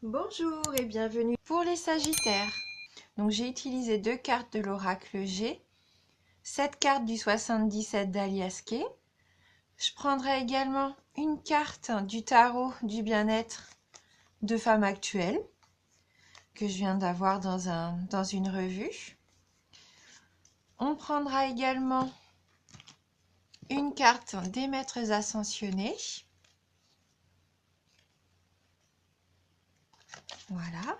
Bonjour et bienvenue pour les Sagittaires. Donc j'ai utilisé deux cartes de l'oracle G, cette carte du 77 d'Alias Kay. Je prendrai également une carte du tarot du bien-être de femme actuelle que je viens d'avoir dans une revue. On prendra également une carte des maîtres ascensionnés. Voilà.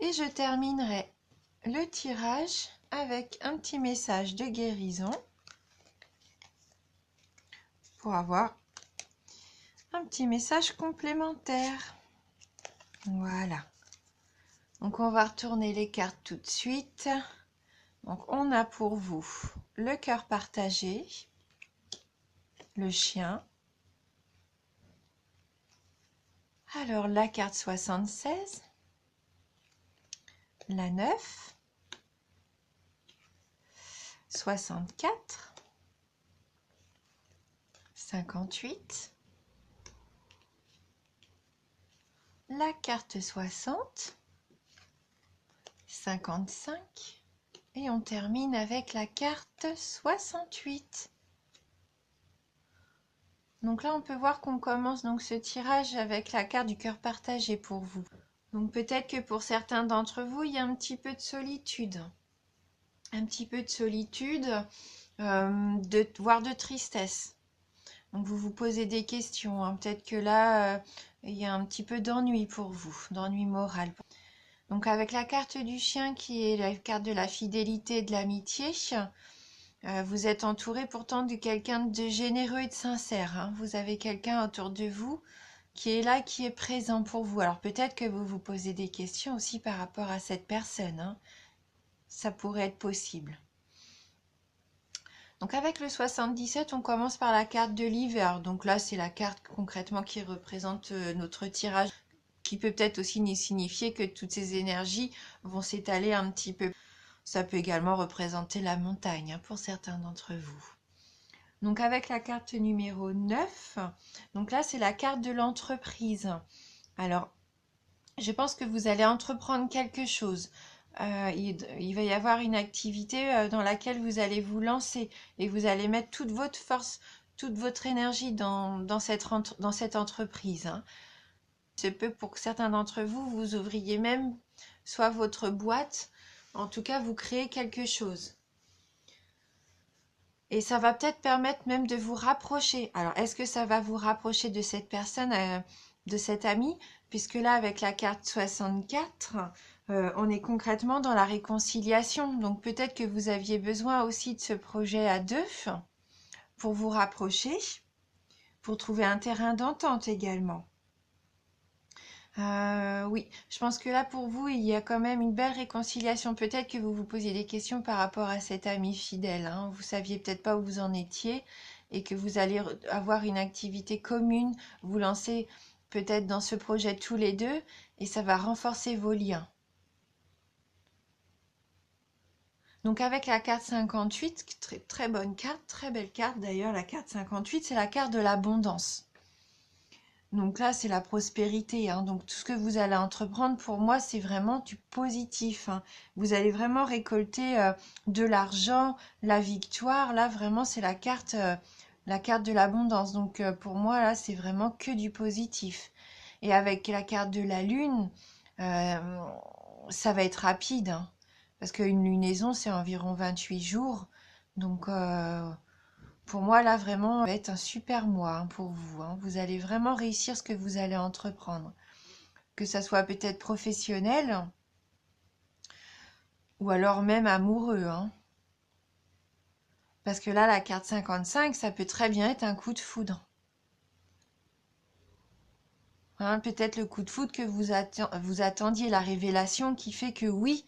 Et je terminerai le tirage avec un petit message de guérison pour avoir un petit message complémentaire. Voilà. Donc on va retourner les cartes tout de suite. Donc on a pour vous le cœur partagé, le chien. Alors la carte 76, la 9, 64, 58, la carte 60, 55 et on termine avec la carte 68. Donc là, on peut voir qu'on commence donc ce tirage avec la carte du cœur partagé pour vous. Donc peut-être que pour certains d'entre vous, il y a un petit peu de solitude. Un petit peu de solitude, voire de tristesse. Donc vous vous posez des questions, hein. Peut-être que là, il y a un petit peu d'ennui pour vous, d'ennui moral. Donc avec la carte du chien qui est la carte de la fidélité et de l'amitié, vous êtes entouré pourtant de quelqu'un de généreux et de sincère, hein. Vous avez quelqu'un autour de vous qui est là, qui est présent pour vous. Alors peut-être que vous vous posez des questions aussi par rapport à cette personne, hein. Ça pourrait être possible. Donc avec le 77, on commence par la carte de l'hiver. Donc là, c'est la carte concrètement qui représente notre tirage, qui peut peut-être aussi signifier que toutes ces énergies vont s'étaler un petit peu. Ça peut également représenter la montagne, hein, pour certains d'entre vous. Donc avec la carte numéro 9, donc là c'est la carte de l'entreprise. Alors, je pense que vous allez entreprendre quelque chose. Il va y avoir une activité dans laquelle vous allez vous lancer et vous allez mettre toute votre force, toute votre énergie dans cette entreprise, hein. Ce peut pour certains d'entre vous, vous ouvriez même soit votre boîte, en tout cas vous créez quelque chose. Et ça va peut-être permettre même de vous rapprocher. Alors, est-ce que ça va vous rapprocher de cette personne, de cet ami? Puisque là, avec la carte 64, on est concrètement dans la réconciliation. Donc, peut-être que vous aviez besoin aussi de ce projet à deux pour vous rapprocher, pour trouver un terrain d'entente également. Oui, je pense que là, pour vous, il y a quand même une belle réconciliation. Peut-être que vous vous posiez des questions par rapport à cet ami fidèle, hein. Vous saviez peut-être pas où vous en étiez et que vous allez avoir une activité commune, vous lancer peut-être dans ce projet tous les deux et ça va renforcer vos liens. Donc avec la carte 58, très, très bonne carte, très belle carte d'ailleurs, la carte 58, c'est la carte de l'abondance. Donc là, c'est la prospérité, hein. Donc tout ce que vous allez entreprendre, pour moi, c'est vraiment du positif, hein. Vous allez vraiment récolter de l'argent, la victoire. Là, vraiment, c'est la carte de l'abondance. Donc pour moi, là, c'est vraiment que du positif. Et avec la carte de la lune, euh, ça va être rapide, hein, parce qu'une lunaison, c'est environ 28 jours. Donc pour moi, là, vraiment, ça va être un super mois, hein, pour vous, hein. Vous allez vraiment réussir ce que vous allez entreprendre. Que ça soit peut-être professionnel ou alors même amoureux, hein. Parce que là, la carte 55, ça peut très bien être un coup de foudre. Hein, peut-être le coup de foudre que vous attendiez, la révélation qui fait que oui,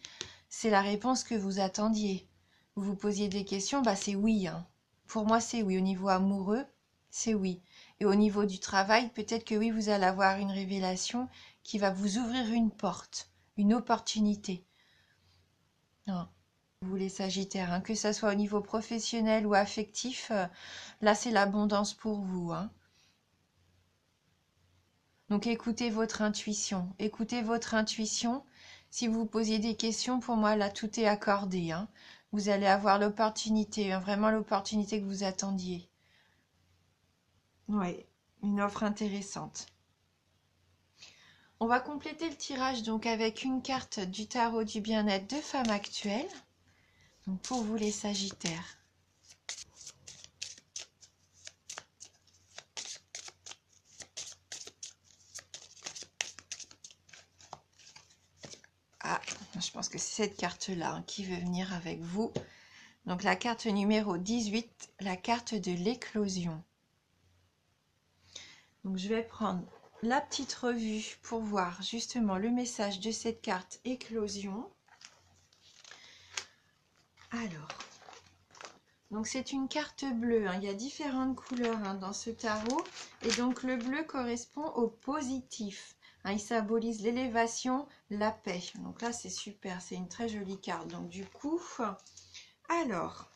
c'est la réponse que vous attendiez. Vous vous posiez des questions, bah c'est oui, hein. Pour moi, c'est oui. Au niveau amoureux, c'est oui. Et au niveau du travail, peut-être que oui, vous allez avoir une révélation qui va vous ouvrir une porte, une opportunité. Non. Vous les Sagittaires, hein, que ça soit au niveau professionnel ou affectif, là c'est l'abondance pour vous, hein. Donc écoutez votre intuition. Écoutez votre intuition. Si vous vous posiez des questions, pour moi, là, tout est accordé, hein. Vous allez avoir l'opportunité, hein, vraiment l'opportunité que vous attendiez. Oui, une offre intéressante. On va compléter le tirage donc avec une carte du tarot du bien-être de femme actuelle. Donc pour vous les Sagittaires. Ah, je pense que c'est cette carte-là, hein, qui veut venir avec vous. Donc la carte numéro 18, la carte de l'éclosion. Donc je vais prendre la petite revue pour voir justement le message de cette carte éclosion. Alors, donc c'est une carte bleue, hein. Il y a différentes couleurs, hein, dans ce tarot. Et donc le bleu correspond au positif, hein. Il symbolise l'élévation, la paix. Donc là c'est super, c'est une très jolie carte. Donc du coup, alors,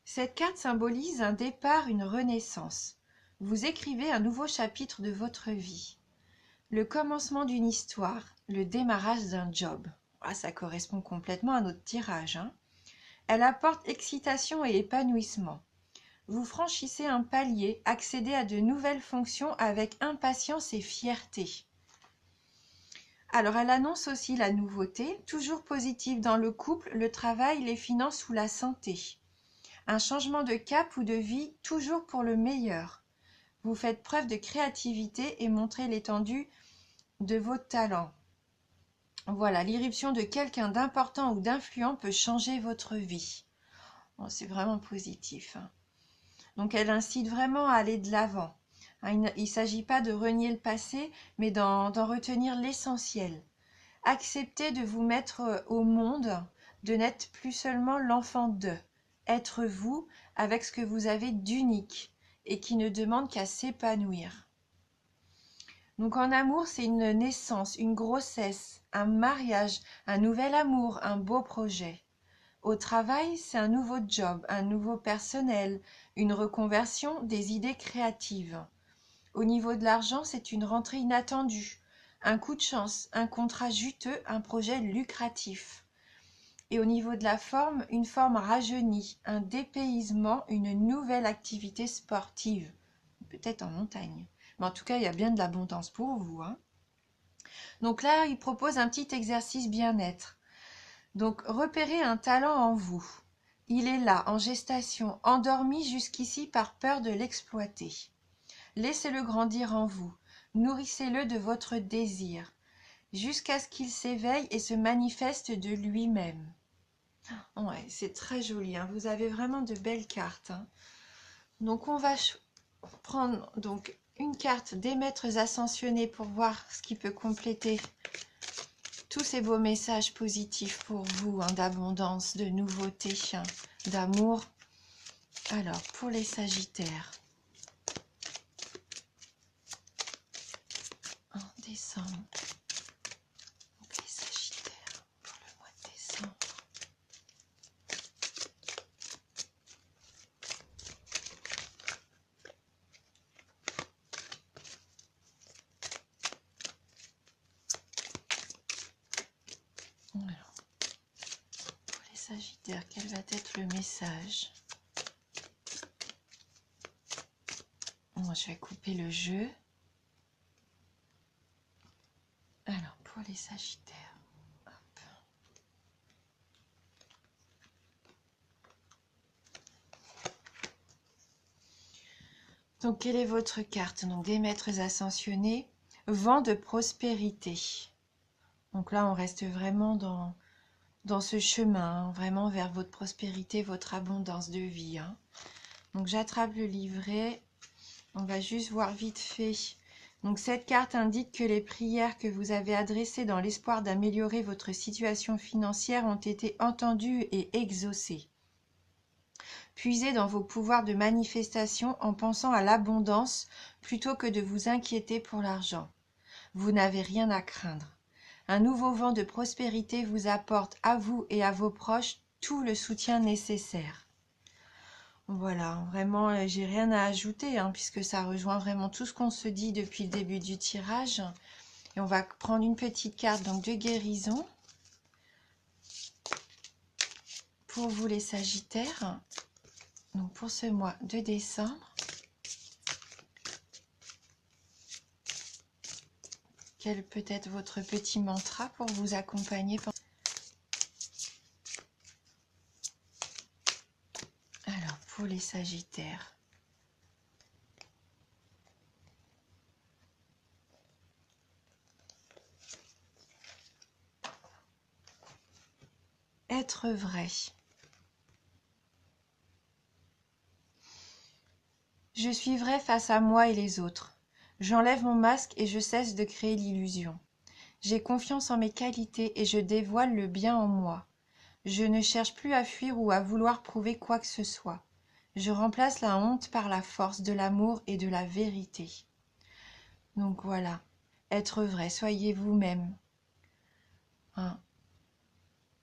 cette carte symbolise un départ, une renaissance. Vous écrivez un nouveau chapitre de votre vie. Le commencement d'une histoire, le démarrage d'un job. Ah, ça correspond complètement à notre tirage, hein. Elle apporte excitation et épanouissement. Vous franchissez un palier, accédez à de nouvelles fonctions avec impatience et fierté. Alors, elle annonce aussi la nouveauté, toujours positive dans le couple, le travail, les finances ou la santé. Un changement de cap ou de vie, toujours pour le meilleur. Vous faites preuve de créativité et montrez l'étendue de vos talents. Voilà, l'irruption de quelqu'un d'important ou d'influent peut changer votre vie. Bon, c'est vraiment positif, hein. Donc, elle incite vraiment à aller de l'avant. Hein, il ne s'agit pas de renier le passé, mais d'en retenir l'essentiel. Acceptez de vous mettre au monde, de n'être plus seulement l'enfant d'eux. Être vous avec ce que vous avez d'unique et qui ne demande qu'à s'épanouir. Donc en amour, c'est une naissance, une grossesse, un mariage, un nouvel amour, un beau projet. Au travail, c'est un nouveau job, un nouveau personnel, une reconversion, des idées créatives. Au niveau de l'argent, c'est une rentrée inattendue, un coup de chance, un contrat juteux, un projet lucratif. Et au niveau de la forme, une forme rajeunie, un dépaysement, une nouvelle activité sportive, peut-être en montagne. Mais en tout cas, il y a bien de l'abondance pour vous, hein. Donc là, il propose un petit exercice bien-être. Donc, repérez un talent en vous. Il est là, en gestation, endormi jusqu'ici par peur de l'exploiter. Laissez-le grandir en vous. Nourrissez-le de votre désir, jusqu'à ce qu'il s'éveille et se manifeste de lui-même. Ouais, c'est très joli, hein. Vous avez vraiment de belles cartes, hein. Donc, on va prendre donc une carte des maîtres ascensionnés pour voir ce qui peut compléter tous ces beaux messages positifs pour vous, hein, d'abondance, de nouveauté, hein, d'amour. Alors, pour les Sagittaires, en décembre, donc les Sagittaires pour le mois de décembre. Alors, pour les Sagittaires, quel va être le message? Moi, je vais couper le jeu. Alors, pour les Sagittaires, hop. Donc, quelle est votre carte? Donc, des maîtres ascensionnés, vent de prospérité. Donc là, on reste vraiment dans ce chemin, hein, vraiment vers votre prospérité, votre abondance de vie, hein. Donc, j'attrape le livret. On va juste voir vite fait. Donc, cette carte indique que les prières que vous avez adressées dans l'espoir d'améliorer votre situation financière ont été entendues et exaucées. Puisez dans vos pouvoirs de manifestation en pensant à l'abondance plutôt que de vous inquiéter pour l'argent. Vous n'avez rien à craindre. Un nouveau vent de prospérité vous apporte à vous et à vos proches tout le soutien nécessaire. Voilà, vraiment, j'ai rien à ajouter, hein, puisque ça rejoint vraiment tout ce qu'on se dit depuis le début du tirage. Et on va prendre une petite carte donc de guérison pour vous les Sagittaires, donc pour ce mois de décembre. Quel peut être votre petit mantra pour vous accompagner? Alors, pour les Sagittaires. Être vrai. Je suis vrai face à moi et les autres. J'enlève mon masque et je cesse de créer l'illusion. J'ai confiance en mes qualités et je dévoile le bien en moi. Je ne cherche plus à fuir ou à vouloir prouver quoi que ce soit. Je remplace la honte par la force de l'amour et de la vérité. Donc voilà, être vrai, soyez vous-même. Hein.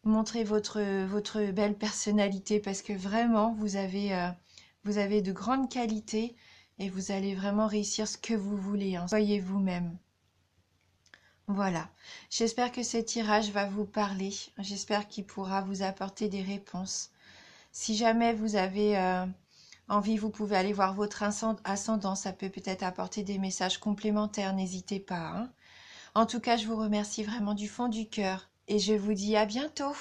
Montrez votre belle personnalité parce que vraiment, vous avez de grandes qualités et vous allez vraiment réussir ce que vous voulez. Hein. Soyez vous-même. Voilà, j'espère que ce tirage va vous parler. J'espère qu'il pourra vous apporter des réponses. Si jamais vous avez envie, vous pouvez aller voir votre ascendant. Ça peut peut-être apporter des messages complémentaires, n'hésitez pas. Hein. En tout cas, je vous remercie vraiment du fond du cœur et je vous dis à bientôt.